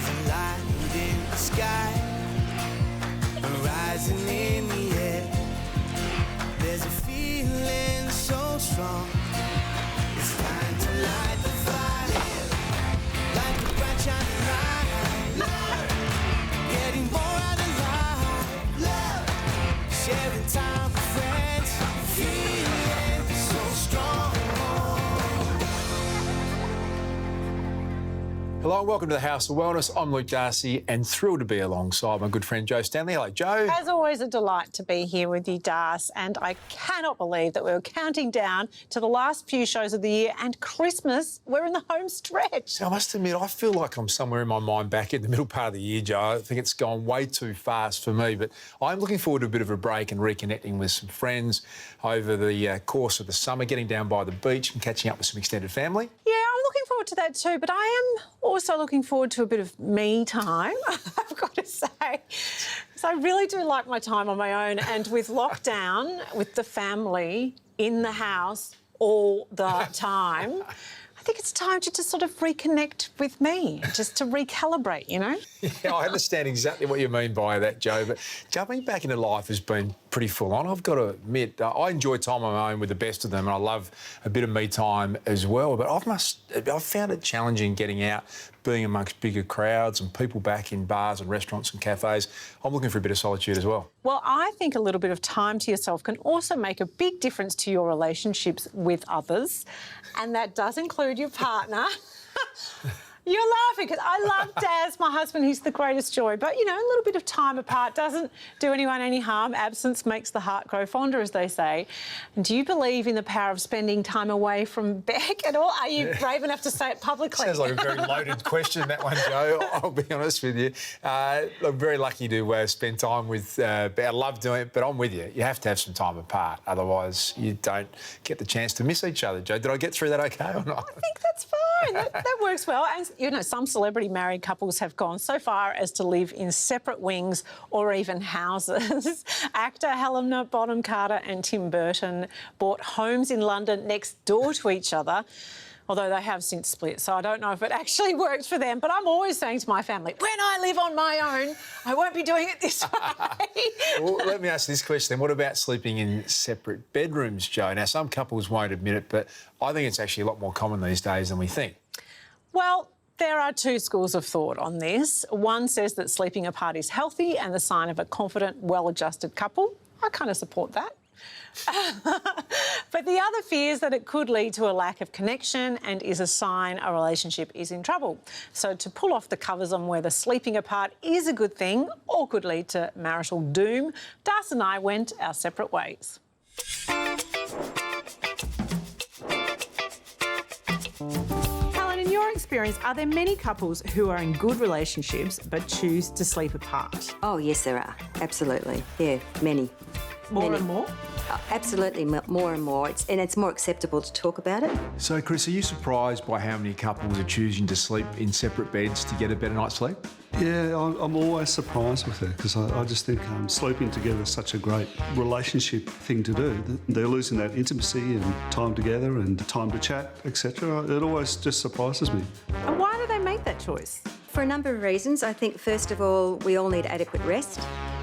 There's a light in the sky, rising in the air. There's a feeling so strong. It's time to light the fire, like the bright shining light. Love, getting more out of life. Love, sharing time with friends, feeling so strong. Hello and welcome to the House of Wellness. I'm Luke Darcy and thrilled to be alongside my good friend Joe Stanley. Hello, Joe. As always, a delight to be here with you, Darce, and I cannot believe that we're counting down to the last few shows of the year and Christmas. We're in the home stretch. So I must admit, I feel like I'm somewhere in my mind back in the middle part of the year, Joe. I think it's gone way too fast for me, but I'm looking forward to a bit of a break and reconnecting with some friends over the course of the summer, getting down by the beach and catching up with some extended family. Yeah, I'm looking forward to that too, but I am also looking forward to a bit of me time, I've got to say. So I really do like my time on my own, and with lockdown, with the family in the house all the time, I think it's time to just sort of reconnect with me, just to recalibrate, you know? Yeah, I understand exactly what you mean by that, Joe, but jumping back into life has been pretty full on. I've got to admit, I enjoy time on my own with the best of them, and I love a bit of me time as well, but I've found it challenging getting out, being amongst bigger crowds and people back in bars and restaurants and cafes. I'm looking for a bit of solitude as well. Well, I think a little bit of time to yourself can also make a big difference to your relationships with others, and that does include your partner. You're laughing because I love Daz, my husband. He's the greatest joy. But, you know, a little bit of time apart doesn't do anyone any harm. Absence makes the heart grow fonder, as they say. And do you believe in the power of spending time away from Beck at all? Are you brave enough to say it publicly? Sounds like a very loaded question, that one, Joe. I'll be honest with you. I'm very lucky to spend time with Beck. I love doing it, but I'm with you. You have to have some time apart. Otherwise, you don't get the chance to miss each other, Joe. Did I get through that okay or not? I think that's fine. That works well. And, you know, some celebrity married couples have gone so far as to live in separate wings or even houses. Actor Helena Bonham Carter and Tim Burton bought homes in London next door to each other, although they have since split, so I don't know if it actually works for them. But I'm always saying to my family, when I live on my own, I won't be doing it this way. Well, let me ask this question then. What about sleeping in separate bedrooms, Joe? Now, some couples won't admit it, but I think it's actually a lot more common these days than we think. Well, there are two schools of thought on this. One says that sleeping apart is healthy and the sign of a confident, well-adjusted couple. I kind of support that. But the other fears that it could lead to a lack of connection and is a sign a relationship is in trouble. So to pull off the covers on whether sleeping apart is a good thing or could lead to marital doom, Darcy and I went our separate ways. In your experience, are there many couples who are in good relationships but choose to sleep apart? Oh, yes, there are. Absolutely. Yeah, many. More and more? Absolutely, more and more. It's more acceptable to talk about it. So, Chris, are you surprised by how many couples are choosing to sleep in separate beds to get a better night's sleep? Yeah, I'm always surprised with it because I just think sleeping together is such a great relationship thing to do. They're losing that intimacy and time together and time to chat, etc. It always just surprises me. And why do they make that choice? For a number of reasons. I think, first of all, we all need adequate rest.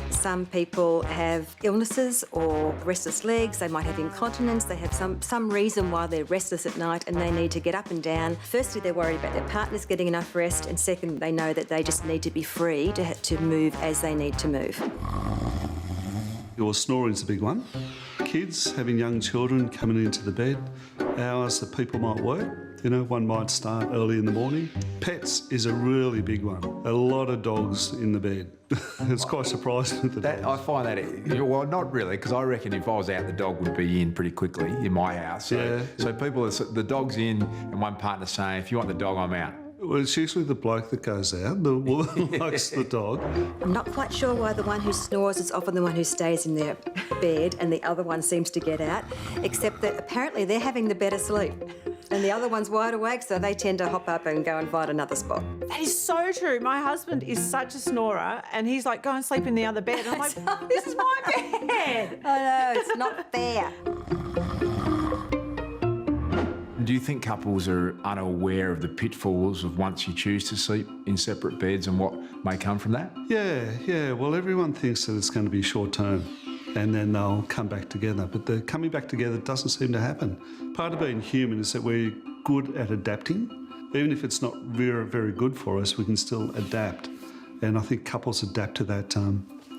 Some people have illnesses or restless legs, they might have incontinence, they have some reason why they're restless at night and they need to get up and down. Firstly, they're worried about their partners getting enough rest, and second, they know that they just need to be free to move as they need to move. Your snoring's a big one. Kids, having young children coming into the bed, hours that people might work. You know, one might start early in the morning. Pets is a really big one. A lot of dogs in the bed. It's quite surprising with the dogs. I find that, well, not really, because I reckon if I was out, the dog would be in pretty quickly in my house. So people, the dog's in and one partner's saying, if you want the dog, I'm out. Well, it's usually the bloke that goes out, the woman likes the dog. I'm not quite sure why the one who snores is often the one who stays in their bed and the other one seems to get out, except that apparently they're having the better sleep. And the other one's wide awake, so they tend to hop up and go and find another spot. That is so true. My husband is such a snorer, and he's like, go and sleep in the other bed. And I'm like, this is my bed. I know, it's not fair. do you think couples are unaware of the pitfalls of once you choose to sleep in separate beds and what may come from that? Yeah. Well, everyone thinks that it's going to be short term and then they'll come back together. But the coming back together doesn't seem to happen. Part of being human is that we're good at adapting. Even if it's not very, very good for us, we can still adapt. And I think couples adapt to that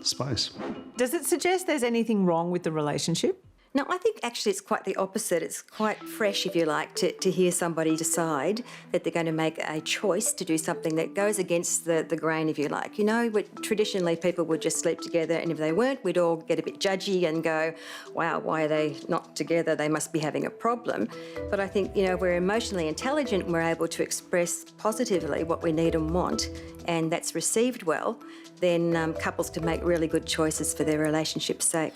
space. Does it suggest there's anything wrong with the relationship? No, I think actually it's quite the opposite. It's quite fresh, if you like, to hear somebody decide that they're going to make a choice to do something that goes against the grain, if you like. You know, traditionally people would just sleep together, and if they weren't, we'd all get a bit judgy and go, wow, why are they not together? They must be having a problem. But I think, you know, we're emotionally intelligent and we're able to express positively what we need and want, and that's received well, then couples can make really good choices for their relationship's sake.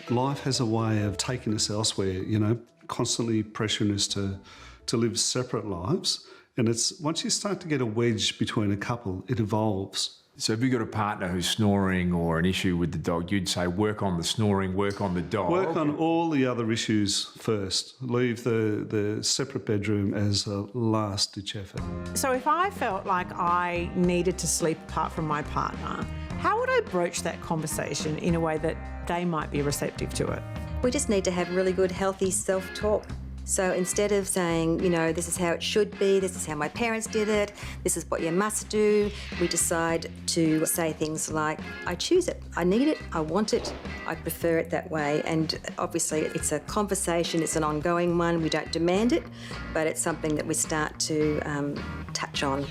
Life has a way of taking us elsewhere, you know, constantly pressuring us to live separate lives. And it's once you start to get a wedge between a couple, it evolves. So if you've got a partner who's snoring or an issue with the dog, you'd say work on the snoring, work on the dog. Work on all the other issues first. Leave the separate bedroom as a last-ditch effort. So if I felt like I needed to sleep apart from my partner, how would I broach that conversation in a way that they might be receptive to it? We just need to have really good, healthy self-talk. So instead of saying, you know, this is how it should be, this is how my parents did it, this is what you must do, we decide to say things like, I choose it, I need it, I want it, I prefer it that way. And obviously it's a conversation, it's an ongoing one, we don't demand it, but it's something that we start to touch on.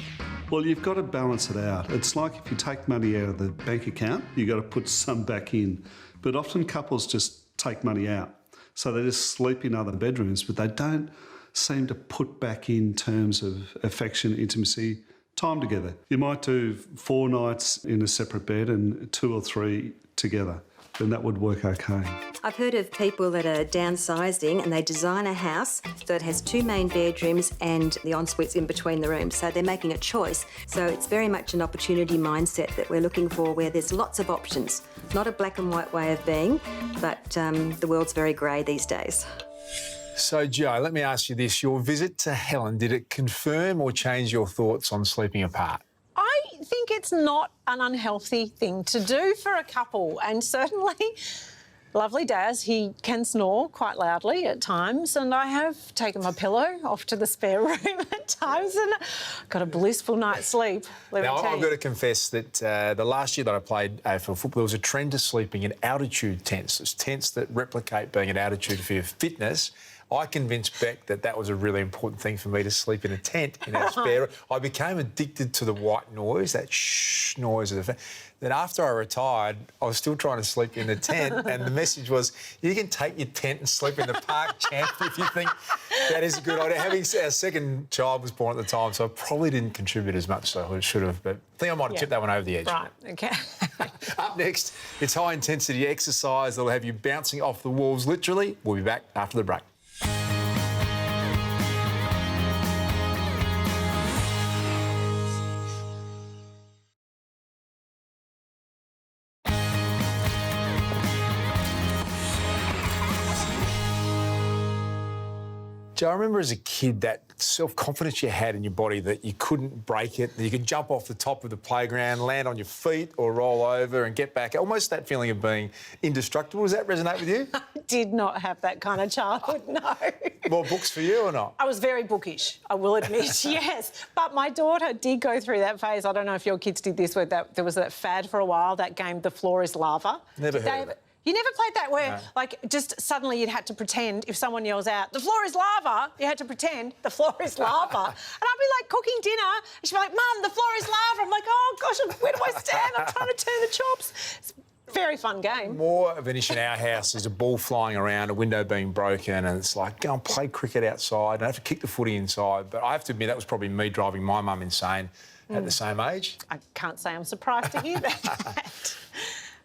Well, you've got to balance it out. It's like if you take money out of the bank account, you've got to put some back in. But often couples just take money out. So they just sleep in other bedrooms, but they don't seem to put back in terms of affection, intimacy, time together. You might do 4 nights in a separate bed and 2 or 3 together. Then that would work okay. I've heard of people that are downsizing and they design a house so it has 2 main bedrooms and the ensuite's in between the rooms. So they're making a choice. So it's very much an opportunity mindset that we're looking for, where there's lots of options. Not a black and white way of being, but the world's very grey these days. So, Joe, let me ask you this. Your visit to Helen, did it confirm or change your thoughts on sleeping apart? I think it's not an unhealthy thing to do for a couple, and certainly lovely Daz, he can snore quite loudly at times, and I have taken my pillow off to the spare room at times and got a blissful night's sleep. Now, I've got to confess that the last year that I played AFL football, there was a trend to sleeping in altitude tents. It's tents that replicate being at altitude for your fitness. I convinced Beck that that was a really important thing for me to sleep in a tent in our spare room. I became addicted to the white noise, that shh noise of the fan. Then after I retired, I was still trying to sleep in the tent, and the message was, you can take your tent and sleep in the park, champ, if you think that is a good idea. Having our second child was born at the time, so I probably didn't contribute as much as I should have, but I think I might have tipped that one over the edge. Right, OK. Up next, it's high-intensity exercise that'll have you bouncing off the walls, literally. We'll be back after the break. Joe, I remember as a kid that self-confidence you had in your body that you couldn't break it, that you could jump off the top of the playground, land on your feet or roll over and get back. Almost that feeling of being indestructible. Does that resonate with you? I did not have that kind of childhood, no. More books for you or not? I was very bookish, I will admit, yes. But my daughter did go through that phase. I don't know if your kids did this, where there was that fad for a while, that game, The Floor is Lava. Never heard of it. You never played that where, No. like, just suddenly you'd had to pretend, if someone yells out, the floor is lava, you had to pretend the floor is lava. And I'd be, like, cooking dinner, and she'd be like, Mum, the floor is lava. I'm like, oh, gosh, where do I stand? I'm trying to turn the chops. It's a very fun game. More of an issue in our house is a ball flying around, a window being broken, and it's like, go and play cricket outside. I have to kick the footy inside. But I have to admit, that was probably me driving my mum insane at the same age. I can't say I'm surprised to hear that.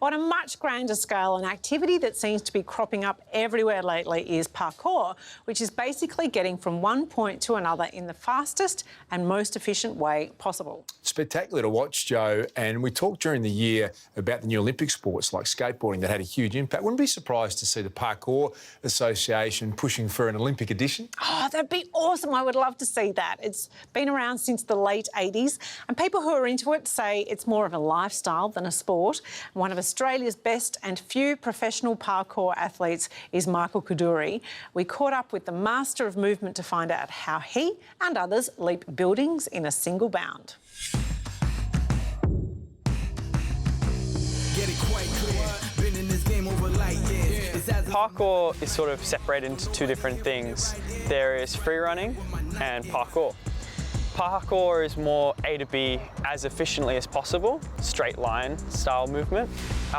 On a much grander scale, an activity that seems to be cropping up everywhere lately is parkour, which is basically getting from one point to another in the fastest and most efficient way possible. Spectacular to watch, Joe, and we talked during the year about the new Olympic sports like skateboarding that had a huge impact. Wouldn't be surprised to see the Parkour Association pushing for an Olympic edition. Oh, that'd be awesome. I would love to see that. It's been around since the late 80s, and people who are into it say it's more of a lifestyle than a sport. One of Australia's best and few professional parkour athletes is Michael Kaduri. We caught up with the master of movement to find out how he and others leap buildings in a single bound. Parkour is sort of separated into two different things. There is free running and parkour. Parkour is more A to B as efficiently as possible, straight line style movement,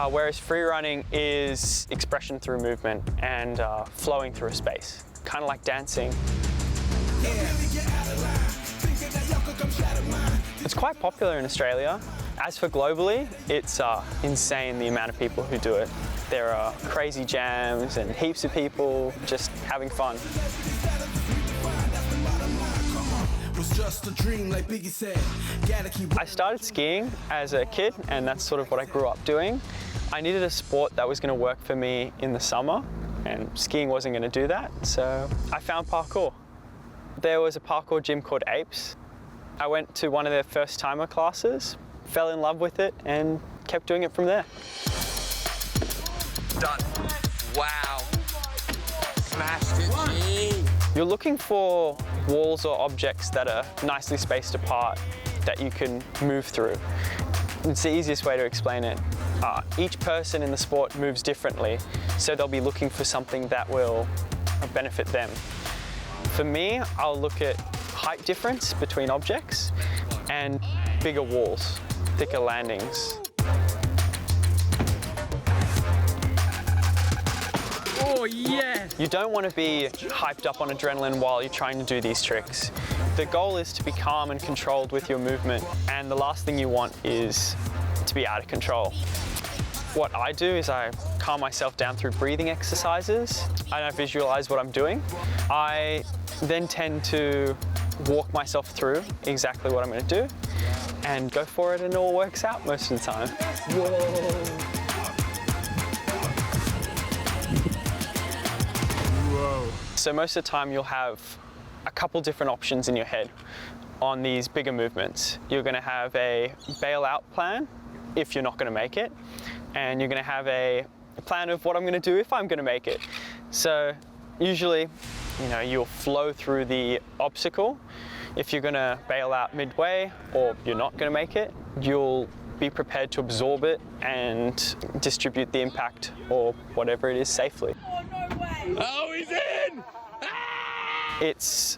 whereas free running is expression through movement and flowing through a space, kind of like dancing. It's quite popular in Australia. As for globally, it's insane the amount of people who do it. There are crazy jams and heaps of people just having fun. I started skiing as a kid, and that's sort of what I grew up doing. I needed a sport that was going to work for me in the summer, and skiing wasn't going to do that, so I found parkour. There was a parkour gym called Apes. I went to one of their first timer classes, fell in love with it, and kept doing it from there. Done. Wow. Smashed it, G. You're looking for walls or objects that are nicely spaced apart that you can move through. It's the easiest way to explain it. Each person in the sport moves differently, so they'll be looking for something that will benefit them. For me, I'll look at height difference between objects and bigger walls, thicker landings. Oh, yeah. You don't want to be hyped up on adrenaline while you're trying to do these tricks. The goal is to be calm and controlled with your movement, and the last thing you want is to be out of control. What I do is I calm myself down through breathing exercises, and I visualize what I'm doing. I then tend to walk myself through exactly what I'm going to do and go for it, and it all works out most of the time. Whoa. So most of the time you'll have a couple different options in your head on these bigger movements. You're going to have a bailout plan if you're not going to make it, and you're going to have a plan of what I'm going to do if I'm going to make it. So usually, you'll flow through the obstacle. If you're going to bail out midway or you're not going to make it, you'll be prepared to absorb it and distribute the impact or whatever it is safely. Oh, no way. Oh, he's in! It's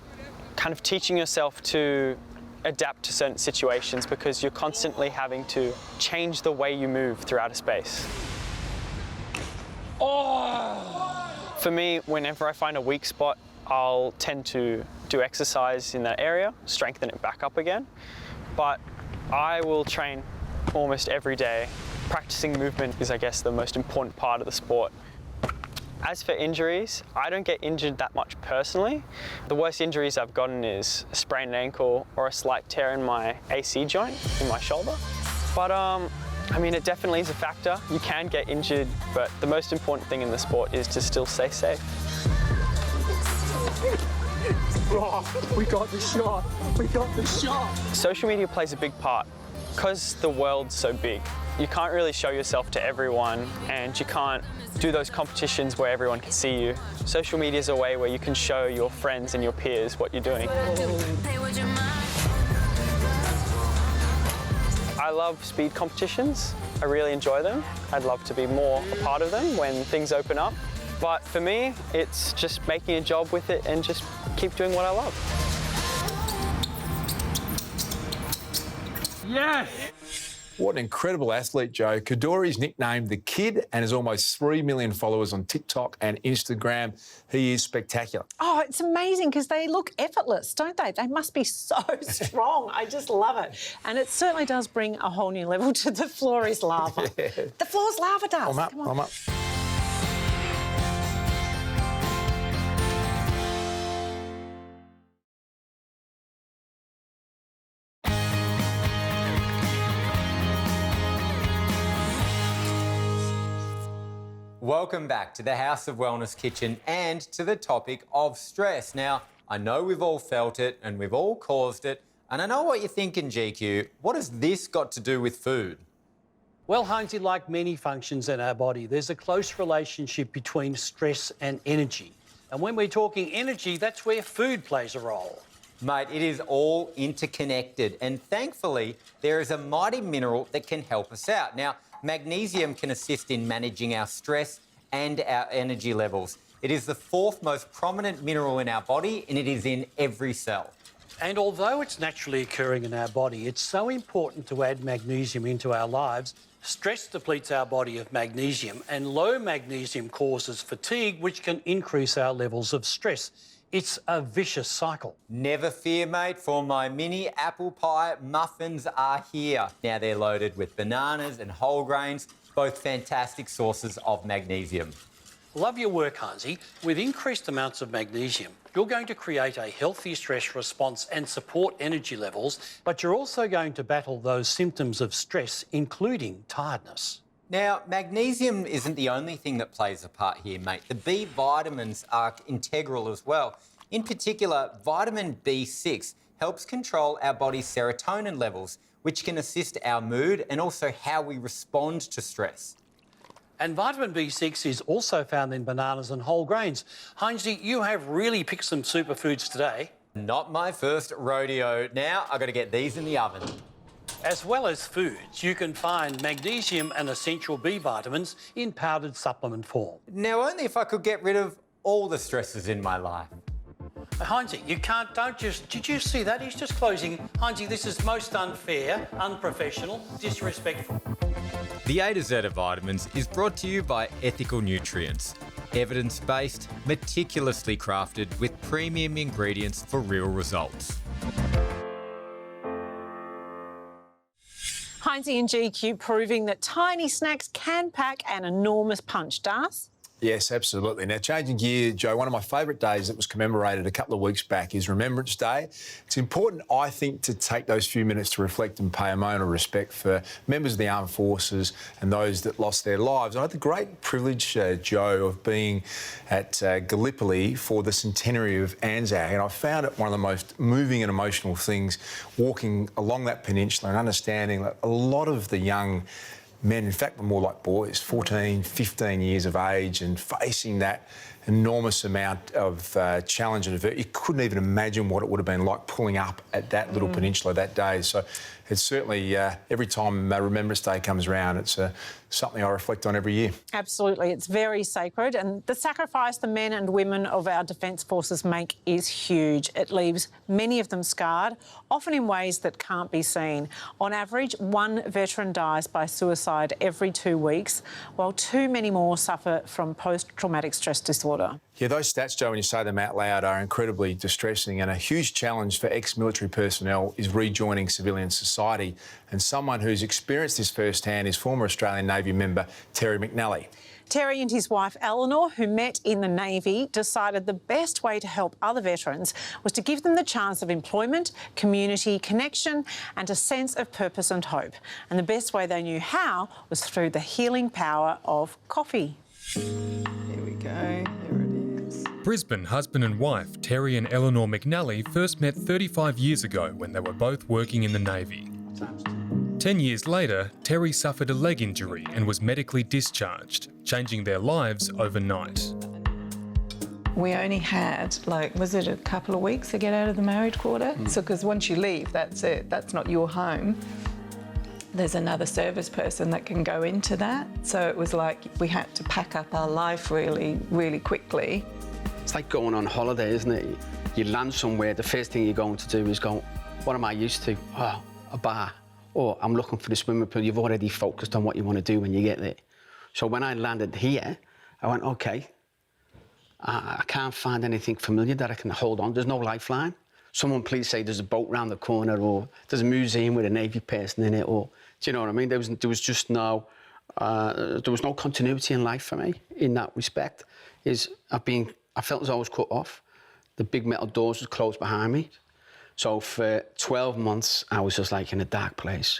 kind of teaching yourself to adapt to certain situations because you're constantly having to change the way you move throughout a space. Oh! For me, whenever I find a weak spot, I'll tend to do exercise in that area, strengthen it back up again. But I will train almost every day. Practicing movement is, I guess, the most important part of the sport. As for injuries, I don't get injured that much personally. The worst injuries I've gotten is a sprained ankle or a slight tear in my AC joint in my shoulder. But it definitely is a factor. You can get injured, but the most important thing in the sport is to still stay safe. Oh, we got the shot. We got the shot. Social media plays a big part. Because the world's so big, you can't really show yourself to everyone, and you can't do those competitions where everyone can see you. Social media is a way where you can show your friends and your peers what you're doing. I love speed competitions. I really enjoy them. I'd love to be more a part of them when things open up. But for me, it's just making a job with it and just keep doing what I love. Yes! What an incredible athlete, Joe. Kadori's nicknamed the Kid and has almost 3 million followers on TikTok and Instagram. He is spectacular. Oh, it's amazing because they look effortless, don't they? They must be so strong. I just love it. And it certainly does bring a whole new level to the floor is lava. Yeah. The floor's lava dust. I'm up, Come on. I'm up. Welcome back to the House of Wellness Kitchen and to the topic of stress. Now, I know we've all felt it and we've all caused it, and I know what you're thinking, GQ. What has this got to do with food? Well, Heinzie, like many functions in our body, there's a close relationship between stress and energy. And when we're talking energy, that's where food plays a role. Mate, it is all interconnected, and thankfully, there is a mighty mineral that can help us out. Now, magnesium can assist in managing our stress and our energy levels. It is the fourth most prominent mineral in our body, and it is in every cell. And although it's naturally occurring in our body, it's so important to add magnesium into our lives. Stress depletes our body of magnesium, and low magnesium causes fatigue, which can increase our levels of stress. It's a vicious cycle. Never fear, mate, for my mini apple pie muffins are here. Now they're loaded with bananas and whole grains, both fantastic sources of magnesium. Love your work, Heinzie. With increased amounts of magnesium, you're going to create a healthy stress response and support energy levels, but you're also going to battle those symptoms of stress, including tiredness. Now, magnesium isn't the only thing that plays a part here, mate. The B vitamins are integral as well. In particular, vitamin B6 helps control our body's serotonin levels, which can assist our mood and also how we respond to stress. And vitamin B6 is also found in bananas and whole grains. Heinzie, you have really picked some superfoods today. Not my first rodeo. Now, I've got to get these in the oven. As well as foods, you can find magnesium and essential B vitamins in powdered supplement form. Now, only if I could get rid of all the stresses in my life. Heinzie, did you see that? He's just closing. Heinzie, this is most unfair, unprofessional, disrespectful. The A to Z of vitamins is brought to you by Ethical Nutrients. Evidence-based, meticulously crafted with premium ingredients for real results. Heinzie and GQ proving that tiny snacks can pack an enormous punch. Das? Yes, absolutely. Now, changing gear, Joe, one of my favourite days that was commemorated a couple of weeks back is Remembrance Day. It's important, I think, to take those few minutes to reflect and pay a moment of respect for members of the armed forces and those that lost their lives. I had the great privilege, Joe, of being at Gallipoli for the centenary of Anzac, and I found it one of the most moving and emotional things walking along that peninsula and understanding that a lot of the young men, in fact, were more like boys, 14, 15 years of age, and facing that enormous amount of challenge and adversity. You couldn't even imagine what it would have been like pulling up at that little peninsula that day. So it's certainly, every time Remembrance Day comes around, it's something I reflect on every year. Absolutely. It's very sacred, and the sacrifice the men and women of our Defence Forces make is huge. It leaves many of them scarred, often in ways that can't be seen. On average, one veteran dies by suicide every 2 weeks, while too many more suffer from post-traumatic stress disorder. Yeah, those stats, Joe, when you say them out loud, are incredibly distressing, and a huge challenge for ex-military personnel is rejoining civilian society. And someone who's experienced this firsthand is former Australian Navy member Terry McNally. Terry and his wife Eleanor, who met in the Navy, decided the best way to help other veterans was to give them the chance of employment, community connection and a sense of purpose and hope. And the best way they knew how was through the healing power of coffee. Here we go. There it is. Brisbane husband and wife Terry and Eleanor McNally first met 35 years ago when they were both working in the Navy. 10 years later, Terry suffered a leg injury and was medically discharged, changing their lives overnight. We only had, was it a couple of weeks to get out of the married quarter? So, because once you leave, that's it. That's not your home. There's another service person that can go into that. So it was like we had to pack up our life really, really quickly. It's like going on holiday, isn't it? You land somewhere, the first thing you're going to do is go, what am I used to? Oh, a bar. or I'm looking for the swimming pool, you've already focused on what you want to do when you get there. So when I landed here, I went, okay, I can't find anything familiar that I can hold on. There's no lifeline. Someone please say there's a boat round the corner, or there's a museum with a Navy person in it, or do you know what I mean? There was just no continuity in life for me in that respect. I felt as I was cut off. The big metal doors was closed behind me. So for 12 months, I was just like in a dark place.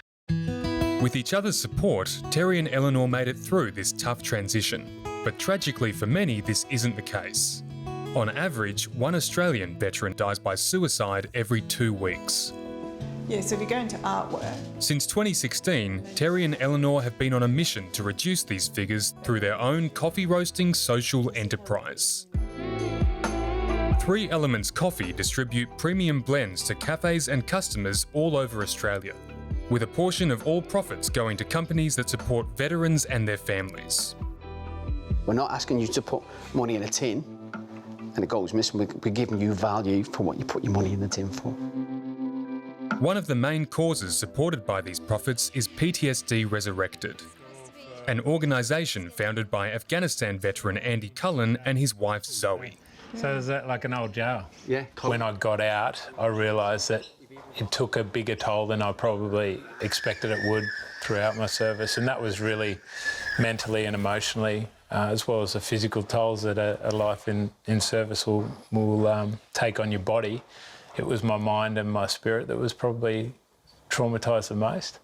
With each other's support, Terry and Eleanor made it through this tough transition. But tragically for many, this isn't the case. On average, one Australian veteran dies by suicide every 2 weeks. Yeah, so if you go into artwork. Since 2016, Terry and Eleanor have been on a mission to reduce these figures through their own coffee roasting social enterprise. 3 Elements Coffee distribute premium blends to cafes and customers all over Australia, with a portion of all profits going to companies that support veterans and their families. We're not asking you to put money in a tin and it goes missing. We're giving you value for what you put your money in the tin for. One of the main causes supported by these profits is PTSD Resurrected, an organisation founded by Afghanistan veteran Andy Cullen and his wife Zoe. So is that like an old jail? Yeah. When I got out, I realised that it took a bigger toll than I probably expected it would throughout my service, and that was really mentally and emotionally, as well as the physical tolls that a life in service will take on your body. It was my mind and my spirit that was probably traumatised the most.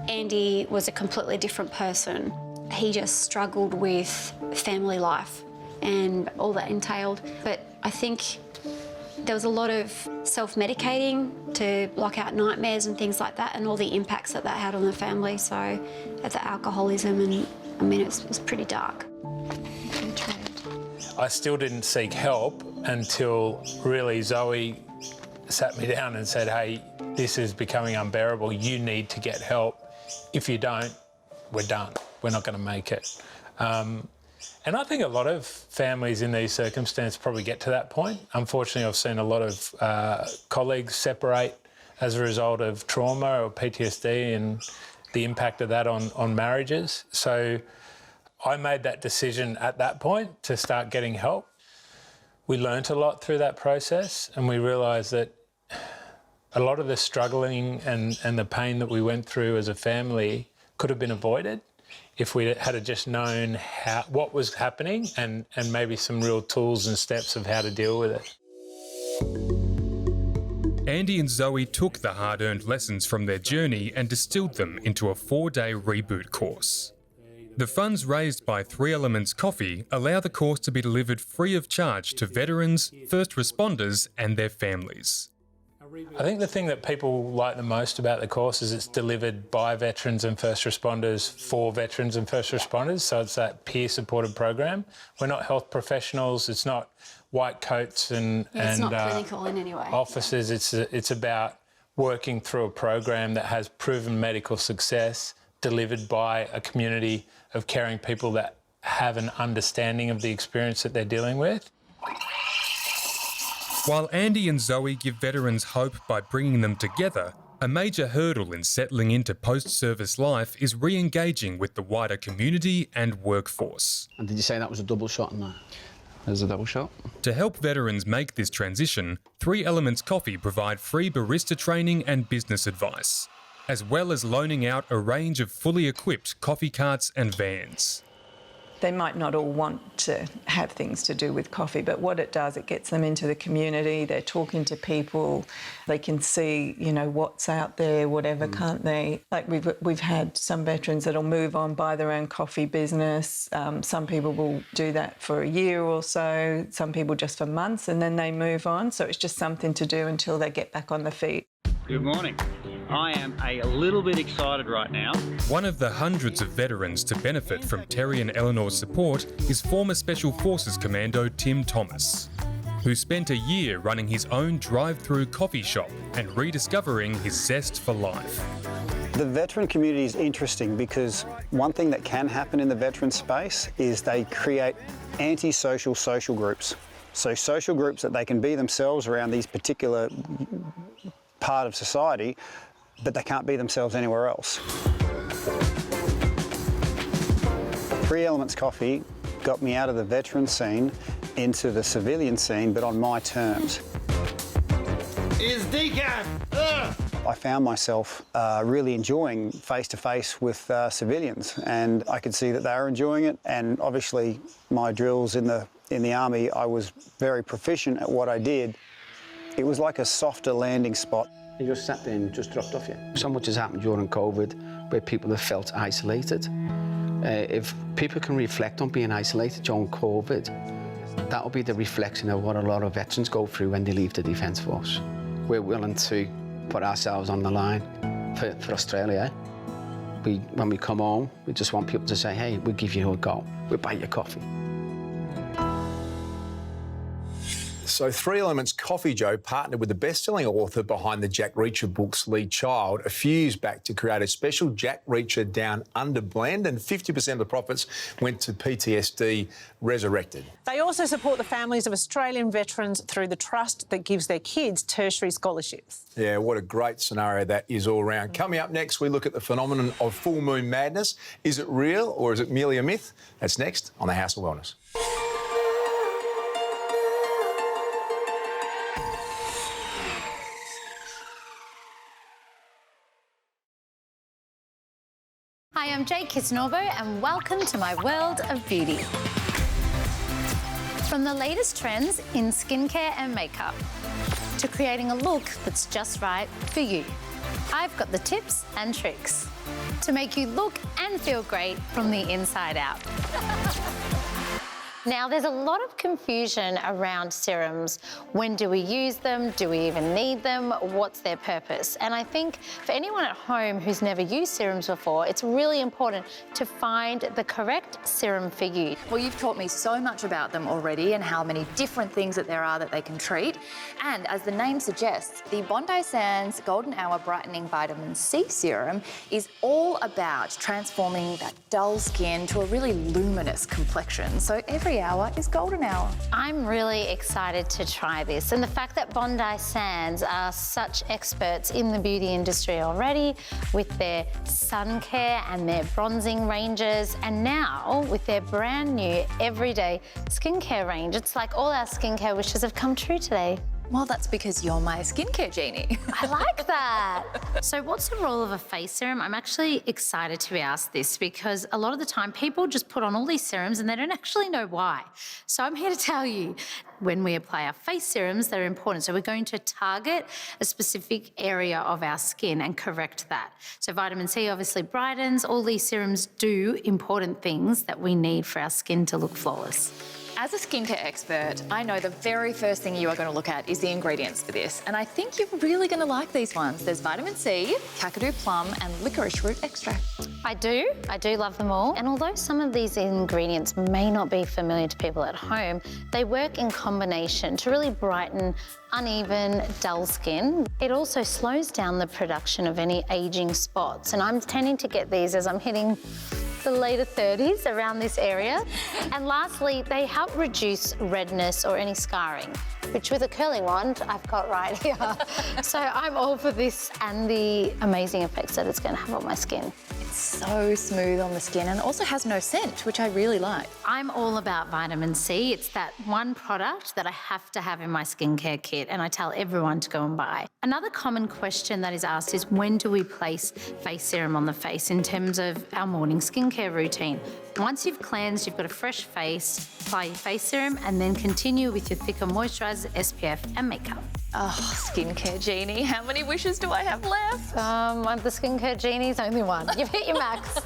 Andy was a completely different person. He just struggled with family life and all that entailed. But I think there was a lot of self-medicating to block out nightmares and things like that, and all the impacts that had on the family. So the alcoholism, and I mean, it's pretty dark. I still didn't seek help until really Zoe sat me down and said, hey, this is becoming unbearable. You need to get help. If you don't, we're done. We're not going to make it. And I think a lot of families in these circumstances probably get to that point. Unfortunately, I've seen a lot of colleagues separate as a result of trauma or PTSD and the impact of that on marriages. So I made that decision at that point to start getting help. We learnt a lot through that process, and we realised that a lot of the struggling and the pain that we went through as a family could have been avoided if we had just known what was happening and maybe some real tools and steps of how to deal with it. Andy and Zoe took the hard-earned lessons from their journey and distilled them into a 4-day reboot course. The funds raised by 3 Elements Coffee allow the course to be delivered free of charge to veterans, first responders and their families. I think the thing that people like the most about the course is it's delivered by veterans and first responders for veterans and first responders, so it's that peer-supported program. We're not health professionals, it's not white coats and it's not clinical in any way. Officers. It's about working through a program that has proven medical success, delivered by a community of caring people that have an understanding of the experience that they're dealing with. While Andy and Zoe give veterans hope by bringing them together, a major hurdle in settling into post-service life is re-engaging with the wider community and workforce. And did you say that was a double shot in there? There's a double shot. To help veterans make this transition, 3 Elements Coffee provide free barista training and business advice, as well as loaning out a range of fully equipped coffee carts and vans. They might not all want to have things to do with coffee, but what it does, it gets them into the community, they're talking to people, they can see, you know, what's out there, whatever, can't they? Like we've had some veterans that'll move on, buy their own coffee business. Some people will do that for a year or so, some people just for months, and then they move on. So it's just something to do until they get back on their feet. Good morning. I am a little bit excited right now. One of the hundreds of veterans to benefit from Terry and Eleanor's support is former Special Forces Commando Tim Thomas, who spent a year running his own drive-through coffee shop and rediscovering his zest for life. The veteran community is interesting because one thing that can happen in the veteran space is they create anti-social social groups. So social groups that they can be themselves around these particular part of society, but they can't be themselves anywhere else. 3 Elements Coffee got me out of the veteran scene into the civilian scene, but on my terms. Is decaf! I found myself really enjoying face-to-face with civilians, and I could see that they were enjoying it. And obviously, my drills in the army, I was very proficient at what I did. It was like a softer landing spot. You just sat there and just dropped off you. So much has happened during COVID where people have felt isolated. If people can reflect on being isolated during COVID, that'll be the reflection of what a lot of veterans go through when they leave the Defence Force. We're willing to put ourselves on the line for Australia. When we come home, we just want people to say, hey, we'll give you a go. We'll buy you coffee. So 3 Elements Coffee, Joe, partnered with the best-selling author behind the Jack Reacher books, Lee Child, a few years back to create a special Jack Reacher Down Under blend, and 50% of the profits went to PTSD Resurrected. They also support the families of Australian veterans through the trust that gives their kids tertiary scholarships. Yeah, what a great scenario that is all round. Coming up next, we look at the phenomenon of full moon madness. Is it real or is it merely a myth? That's next on the House of Wellness. Hi, I'm Jade Kisnorbo and welcome to my world of beauty. From the latest trends in skincare and makeup to creating a look that's just right for you, I've got the tips and tricks to make you look and feel great from the inside out. Now, there's a lot of confusion around serums. When do we use them? Do we even need them? What's their purpose? And I think for anyone at home who's never used serums before, it's really important to find the correct serum for you. Well, you've taught me so much about them already and how many different things that there are that they can treat. And as the name suggests, the Bondi Sands Golden Hour Brightening Vitamin C Serum is all about transforming that dull skin to a really luminous complexion. So every hour is golden hour. I'm really excited to try this, and the fact that Bondi Sands are such experts in the beauty industry already with their sun care and their bronzing ranges, and now with their brand new everyday skincare range. It's like all our skincare wishes have come true today. Well, that's because you're my skincare genie. I like that. So what's the role of a face serum? I'm actually excited to be asked this because a lot of the time people just put on all these serums and they don't actually know why. So I'm here to tell you, when we apply our face serums, they're important. So we're going to target a specific area of our skin and correct that. So vitamin C obviously brightens. All these serums do important things that we need for our skin to look flawless. As a skincare expert, I know the very first thing you are going to look at is the ingredients for this. And I think you're really going to like these ones. There's vitamin C, kakadu plum, and licorice root extract. I do love them all. And although some of these ingredients may not be familiar to people at home, they work in combination to really brighten uneven, dull skin. It also slows down the production of any aging spots. And I'm tending to get these as I'm hitting the later 30s around this area. And lastly, they help reduce redness or any scarring, which with a curling wand, I've got right here. So I'm all for this and the amazing effects that it's going to have on my skin. It's so smooth on the skin and also has no scent, which I really like. I'm all about vitamin C. It's that one product that I have to have in my skincare kit and I tell everyone to go and buy. Another common question that is asked is when do we place face serum on the face in terms of our morning skincare routine? Once you've cleansed, you've got a fresh face, apply your face serum and then continue with your thicker moisturiser, SPF and makeup. Oh, skincare genie, how many wishes do I have left? The skincare genie's only one. You've hit your max.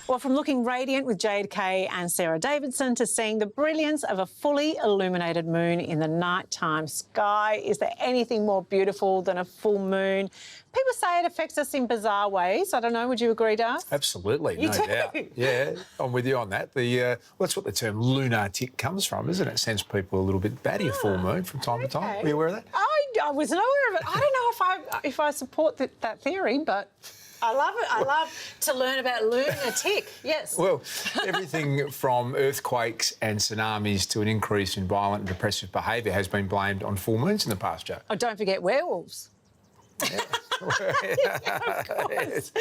Well, from looking radiant with Jade Kay and Sarah Davidson to seeing the brilliance of a fully illuminated moon in the nighttime sky, is there anything more beautiful than a full moon? People say it affects us in bizarre ways. I don't know, would you agree, Darcy? Absolutely, no doubt. Yeah, I'm with you on that. Well, that's what the term lunatic comes from, isn't it? It sends people a little bit batty, a full moon from time to time. Were you aware of that? I was not aware of it. I don't know if I support that theory, but... I love it. I love to learn about lunatic. Yes. Well, everything from earthquakes and tsunamis to an increase in violent and depressive behaviour has been blamed on full moons in the past, Joe. Oh, don't forget werewolves. Of course.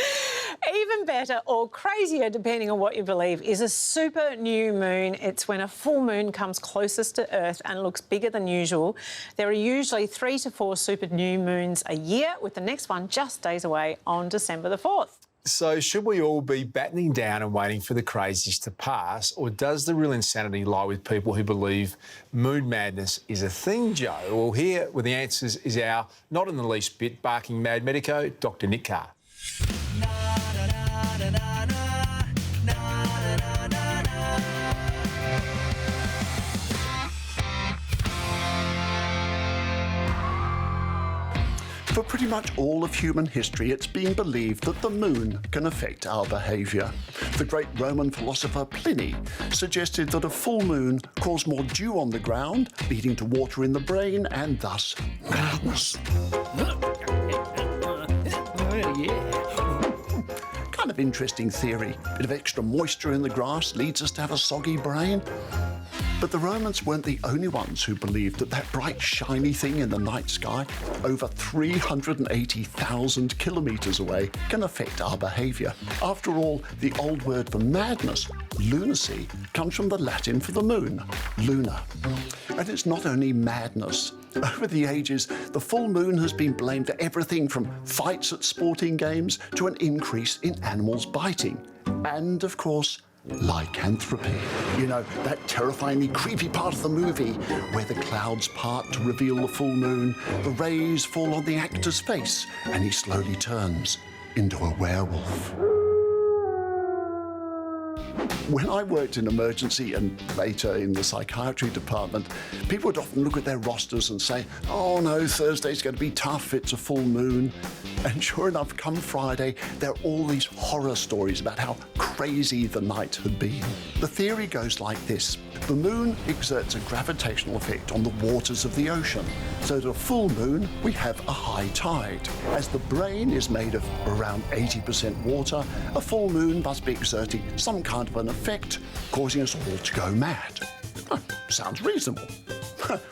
Even better or crazier, depending on what you believe, is a super new moon. It's when a full moon comes closest to Earth and looks bigger than usual. There are usually 3 to 4 super new moons a year, with the next one just days away on December the 4th. So should we all be battening down and waiting for the crazies to pass, or does the real insanity lie with people who believe moon madness is a thing, Joe? Well, here with the answers is our, not in the least bit, barking mad medico, Dr Nick Carr. For pretty much all of human history, it's been believed that the moon can affect our behaviour. The great Roman philosopher Pliny suggested that a full moon caused more dew on the ground, leading to water in the brain and thus madness. Kind of interesting theory. Bit of extra moisture in the grass leads us to have a soggy brain. But the Romans weren't the only ones who believed that that bright, shiny thing in the night sky, over 380,000 kilometres away, can affect our behaviour. After all, the old word for madness, lunacy, comes from the Latin for the moon, luna. And it's not only madness. Over the ages, the full moon has been blamed for everything from fights at sporting games to an increase in animals biting. And, of course, lycanthropy. You know, that terrifyingly creepy part of the movie where the clouds part to reveal the full moon, the rays fall on the actor's face, and he slowly turns into a werewolf. When I worked in emergency and later in the psychiatry department, people would often look at their rosters and say, oh no, Thursday's going to be tough, it's a full moon. And sure enough, come Friday, there are all these horror stories about how crazy the night had been. The theory goes like this. The moon exerts a gravitational effect on the waters of the ocean. So at a full moon, we have a high tide. As the brain is made of around 80% water, a full moon must be exerting some kind of an effect, causing us all to go mad. Sounds reasonable.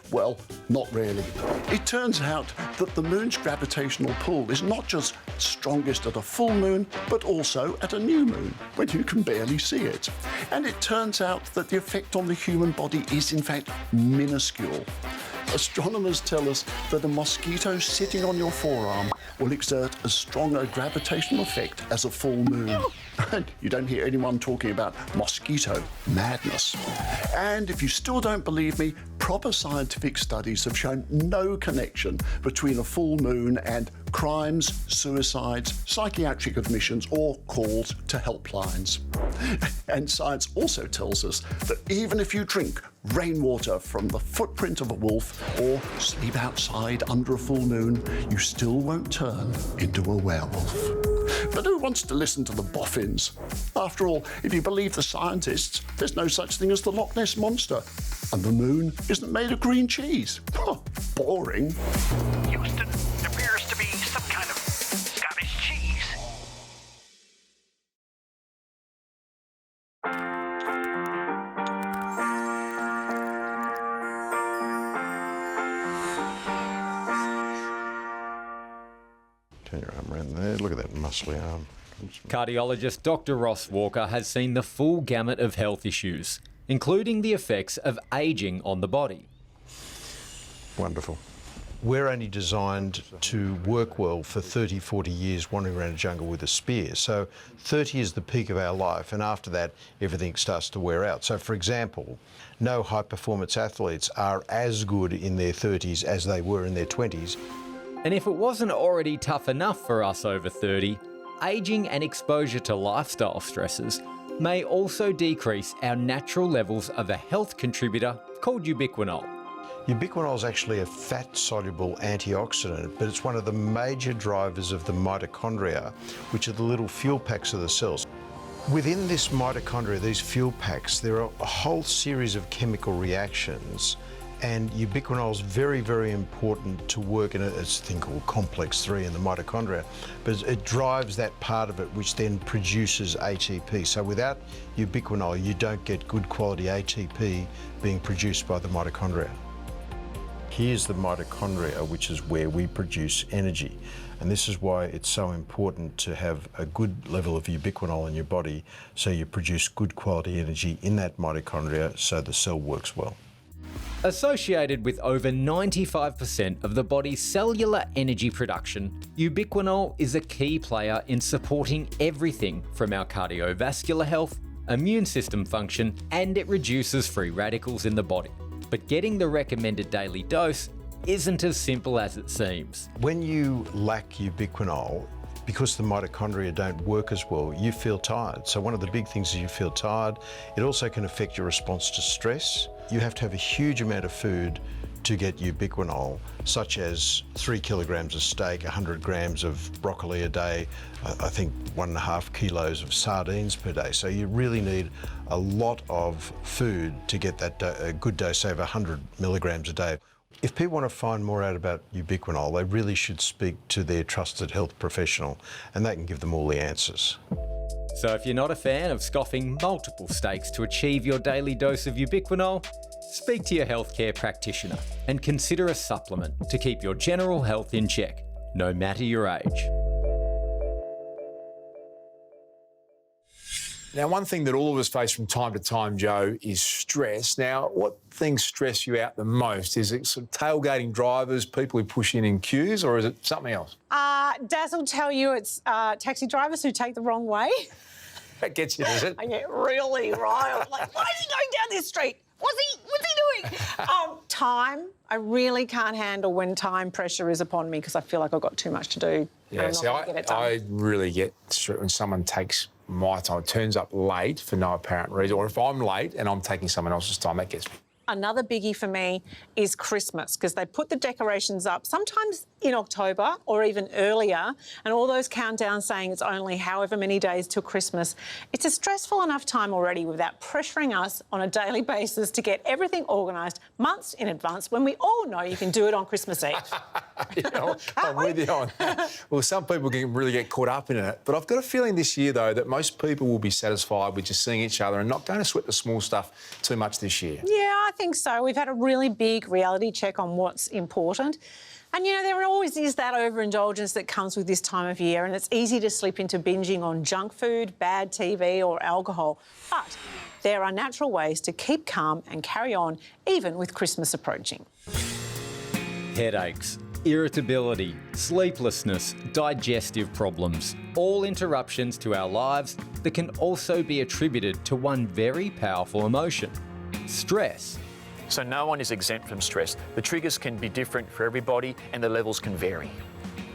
Well, not really. It turns out that the moon's gravitational pull is not just strongest at a full moon, but also at a new moon, when you can barely see it. And it turns out that the effect on the human body is, in fact, minuscule. Astronomers tell us that a mosquito sitting on your forearm will exert as strong a gravitational effect as a full moon. And you don't hear anyone talking about mosquito madness. And if you still don't believe me, proper scientific studies have shown no connection between a full moon and crimes, suicides, psychiatric admissions, or calls to helplines. And science also tells us that even if you drink rainwater from the footprint of a wolf or sleep outside under a full moon, you still won't turn into a werewolf. But who wants to listen to the boffins? After all, if you believe the scientists, there's no such thing as the Loch Ness Monster. And the moon isn't made of green cheese. Boring. Houston appears to be some kind of Scottish cheese. Turn your arm around there. Look at that muscly arm. Cardiologist Dr. Ross Walker has seen the full gamut of health issues, including the effects of ageing on the body. Wonderful. We're only designed to work well for 30, 40 years wandering around a jungle with a spear. So 30 is the peak of our life, and after that, everything starts to wear out. So, for example, no high-performance athletes are as good in their 30s as they were in their 20s. And if it wasn't already tough enough for us over 30, ageing and exposure to lifestyle stresses may also decrease our natural levels of a health contributor called ubiquinol. Ubiquinol is actually a fat-soluble antioxidant, but it's one of the major drivers of the mitochondria, which are the little fuel packs of the cells. Within this mitochondria, these fuel packs, there are a whole series of chemical reactions, And ubiquinol is very, very important to work in it's a thing called complex 3 in the mitochondria, but it drives that part of it which then produces ATP. So without ubiquinol, you don't get good quality ATP being produced by the mitochondria. Here's the mitochondria, which is where we produce energy. And this is why it's so important to have a good level of ubiquinol in your body so you produce good quality energy in that mitochondria so the cell works well. Associated with over 95% of the body's cellular energy production, ubiquinol is a key player in supporting everything from our cardiovascular health, immune system function, and it reduces free radicals in the body. But getting the recommended daily dose isn't as simple as it seems. When you lack ubiquinol, because the mitochondria don't work as well, you feel tired. So one of the big things is you feel tired. It also can affect your response to stress. You have to have a huge amount of food to get ubiquinol, such as 3 kilograms of steak, 100 grams of broccoli a day, I think 1.5 kilos of sardines per day. So you really need a lot of food to get that a good dose, say, of 100 milligrams a day. If people want to find more out about ubiquinol, they really should speak to their trusted health professional, and they can give them all the answers. So if you're not a fan of scoffing multiple steaks to achieve your daily dose of ubiquinol, speak to your healthcare practitioner and consider a supplement to keep your general health in check, no matter your age. Now, one thing that all of us face from time to time, Joe, is stress. Now, what things stress you out the most? Is it sort of tailgating drivers, people who push in queues, or is it something else? Daz will tell you it's taxi drivers who take the wrong way. That gets you, does it? I get really riled. Like, why is he going down this street? What's he doing? Time. I really can't handle when time pressure is upon me because I feel like I've got too much to do. Yeah, see, I really get when someone takes my time, turns up late for no apparent reason, or if I'm late and I'm taking someone else's time, that gets me. Another biggie for me is Christmas, because they put the decorations up sometimes in October or even earlier, and all those countdowns saying it's only however many days till Christmas. It's a stressful enough time already without pressuring us on a daily basis to get everything organised months in advance when we all know you can do it on Christmas Eve. I'm with you on that. Well, some people can really get caught up in it, but I've got a feeling this year, though, that most people will be satisfied with just seeing each other and not going to sweat the small stuff too much this year. Yeah, I think so. We've had a really big reality check on what's important. And, you know, there always is that overindulgence that comes with this time of year, and it's easy to slip into binging on junk food, bad TV or alcohol. But there are natural ways to keep calm and carry on, even with Christmas approaching. Headaches, irritability, sleeplessness, digestive problems, all interruptions to our lives that can also be attributed to one very powerful emotion: stress. So no one is exempt from stress. The triggers can be different for everybody and the levels can vary.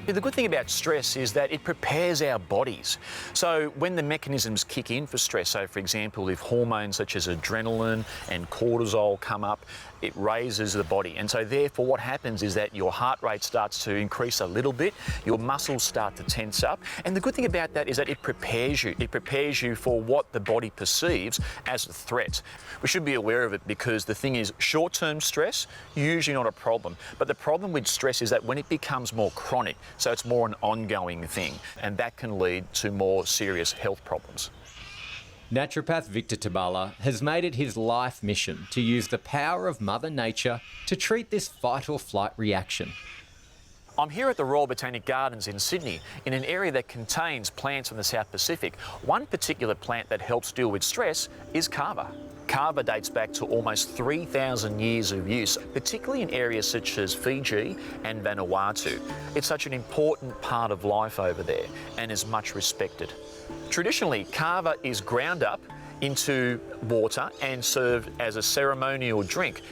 The good thing about stress is that it prepares our bodies. So when the mechanisms kick in for stress, so for example, if hormones such as adrenaline and cortisol come up, it raises the body. And so therefore what happens is that your heart rate starts to increase a little bit, your muscles start to tense up. And the good thing about that is that it prepares you. It prepares you for what the body perceives as a threat. We should be aware of it because the thing is, short-term stress, usually not a problem. But the problem with stress is that when it becomes more chronic, so it's more an ongoing thing, and that can lead to more serious health problems. Naturopath Victor Tabala has made it his life mission to use the power of Mother Nature to treat this fight-or-flight reaction. I'm here at the Royal Botanic Gardens in Sydney, in an area that contains plants from the South Pacific. One particular plant that helps deal with stress is kava. Kava dates back to almost 3,000 years of use, particularly in areas such as Fiji and Vanuatu. It's such an important part of life over there and is much respected. Traditionally, kava is ground up into water and served as a ceremonial drink.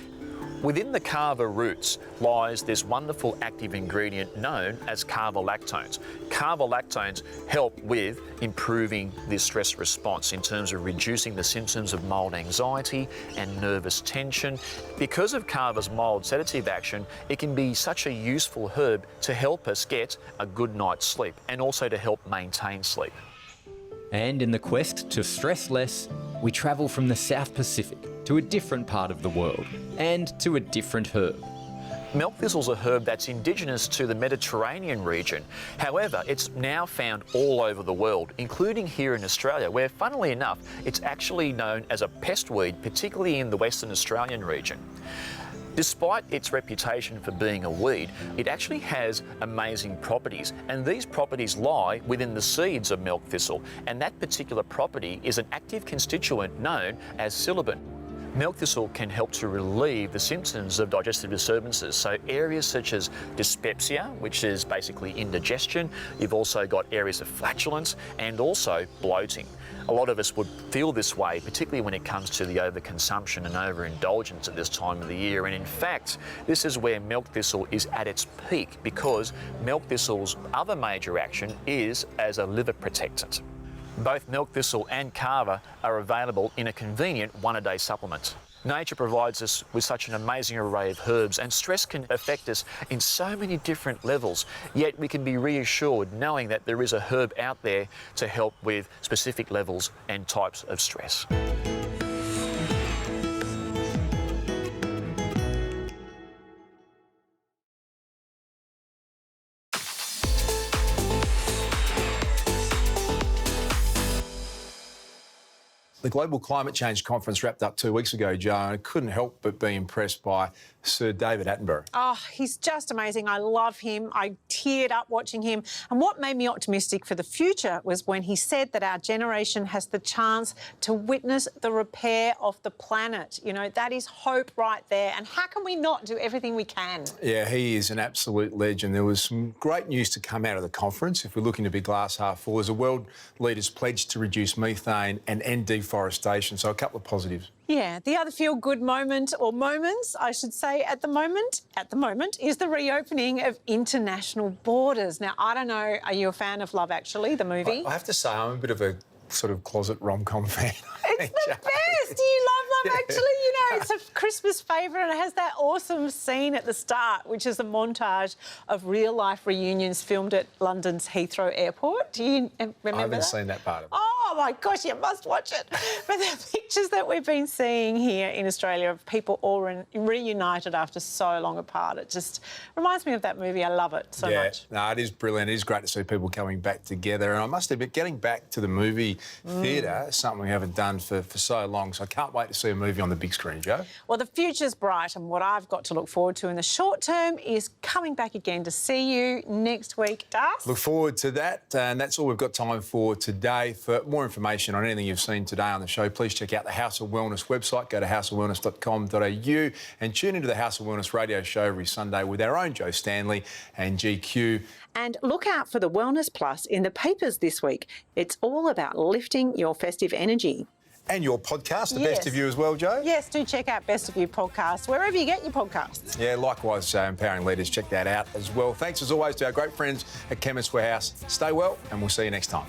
Within the kava roots lies this wonderful active ingredient known as kava-lactones. Kava-lactones help with improving the stress response in terms of reducing the symptoms of mild anxiety and nervous tension. Because of kava's mild sedative action, it can be such a useful herb to help us get a good night's sleep and also to help maintain sleep. And in the quest to stress less, we travel from the South Pacific to to a different part of the world and to a different herb. Milk thistle's a herb that's indigenous to the Mediterranean region. However, it's now found all over the world, including here in Australia, where, funnily enough, it's actually known as a pest weed, particularly in the Western Australian region. Despite its reputation for being a weed, it actually has amazing properties, and these properties lie within the seeds of milk thistle, and that particular property is an active constituent known as psilocybin. Milk thistle can help to relieve the symptoms of digestive disturbances, so areas such as dyspepsia, which is basically indigestion. You've also got areas of flatulence and also bloating. A lot of us would feel this way, particularly when it comes to the overconsumption and overindulgence at this time of the year. And in fact, this is where milk thistle is at its peak, because milk thistle's other major action is as a liver protectant. Both milk thistle and kava are available in a convenient one-a-day supplement. Nature provides us with such an amazing array of herbs, and stress can affect us in so many different levels, yet we can be reassured knowing that there is a herb out there to help with specific levels and types of stress. The Global Climate Change Conference wrapped up 2 weeks ago, Joe, and I couldn't help but be impressed by Sir David Attenborough. Oh, he's just amazing. I love him. I teared up watching him. And what made me optimistic for the future was when he said that our generation has the chance to witness the repair of the planet. You know, that is hope right there. And how can we not do everything we can? Yeah, he is an absolute legend. There was some great news to come out of the conference. If we're looking to be glass half full, as the world leaders pledged to reduce methane and end deforestation. So a couple of positives. Yeah, the other feel-good moment, or moments, I should say, at the moment, is the reopening of international borders. Now, I don't know, are you a fan of Love Actually, the movie? I have to say, I'm a bit of a sort of closet rom-com fan. It's the best! Do you love Love Actually? You know, it's a Christmas favourite, and it has that awesome scene at the start, which is a montage of real-life reunions filmed at London's Heathrow Airport. Do you remember I haven't seen that part of it. Oh, my gosh, you must watch it. But the pictures that we've been seeing here in Australia of people all reunited after so long apart, it just reminds me of that movie. I love it so much. No, it is brilliant. It is great to see people coming back together. And I must admit, getting back to the movie theatre is something we haven't done for so long. So I can't wait to see a movie on the big screen, Joe. Well, the future's bright, and what I've got to look forward to in the short term is coming back again to see you next week, Darcy. Look forward to that. And that's all we've got time for today. For more information on anything you've seen today on the show, please check out the House of Wellness website. Go to houseofwellness.com.au and tune into the House of Wellness radio show every Sunday with our own Joe Stanley and GQ. And look out for the Wellness Plus in the papers this week. It's all about lifting your festive energy. And your podcast, The Best of You as well, Joe. Yes, do check out Best of You podcast, wherever you get your podcasts. Yeah, likewise, Empowering Leaders, check that out as well. Thanks as always to our great friends at Chemist Warehouse. Stay well, and we'll see you next time.